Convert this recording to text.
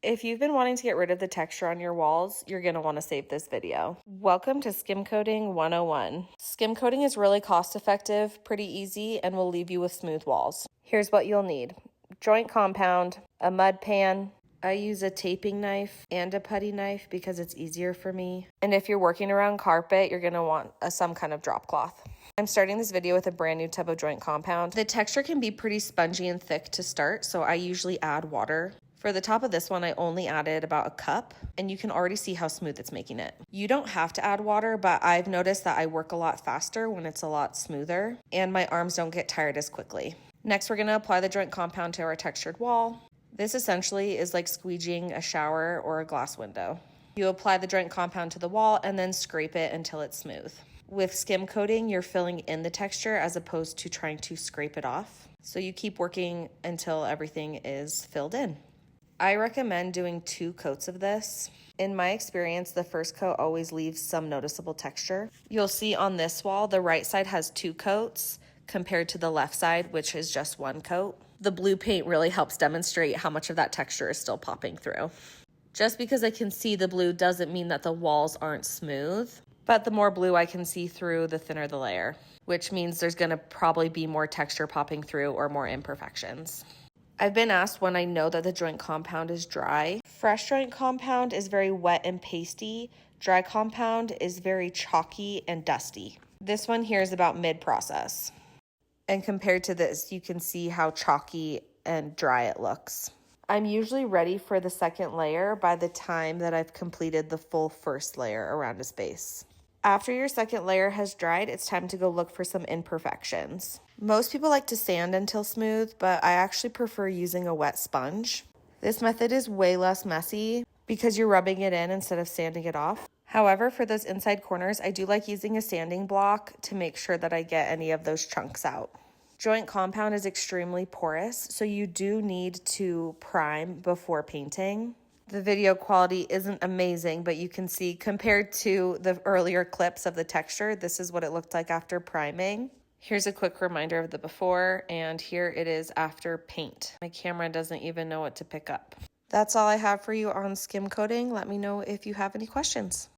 If you've been wanting to get rid of the texture on your walls, you're going to want to save this video. Welcome to Skim Coating 101. Skim coating is really cost effective, pretty easy, and will leave you with smooth walls. Here's what you'll need. Joint compound, a mud pan. I use a taping knife and a putty knife because it's easier for me. And if you're working around carpet, you're going to want some kind of drop cloth. I'm starting this video with a brand new tub of joint compound. The texture can be pretty spongy and thick to start, so I usually add water. For the top of this one, I only added about a cup, and you can already see how smooth it's making it. You don't have to add water, but I've noticed that I work a lot faster when it's a lot smoother, and my arms don't get tired as quickly. Next, we're gonna apply the joint compound to our textured wall. This essentially is like squeegeeing a shower or a glass window. You apply the joint compound to the wall and then scrape it until it's smooth. With skim coating, you're filling in the texture as opposed to trying to scrape it off. So you keep working until everything is filled in. I recommend doing 2 coats of this. In my experience, the first coat always leaves some noticeable texture. You'll see on this wall, the right side has 2 coats compared to the left side, which is just 1 coat. The blue paint really helps demonstrate how much of that texture is still popping through. Just because I can see the blue doesn't mean that the walls aren't smooth, but the more blue I can see through, the thinner the layer, which means there's gonna probably be more texture popping through or more imperfections. I've been asked when I know that the joint compound is dry. Fresh joint compound is very wet and pasty. Dry compound is very chalky and dusty. This one here is about mid-process. And compared to this, you can see how chalky and dry it looks. I'm usually ready for the second layer by the time that I've completed the full first layer around a space. After your second layer has dried, it's time to go look for some imperfections. Most people like to sand until smooth, but I actually prefer using a wet sponge. This method is way less messy because you're rubbing it in instead of sanding it off. However, for those inside corners, I do like using a sanding block to make sure that I get any of those chunks out. Joint compound is extremely porous, so you do need to prime before painting. The video quality isn't amazing, but you can see compared to the earlier clips of the texture, this is what it looked like after priming. Here's a quick reminder of the before, and here it is after paint. My camera doesn't even know what to pick up. That's all I have for you on skim coating. Let me know if you have any questions.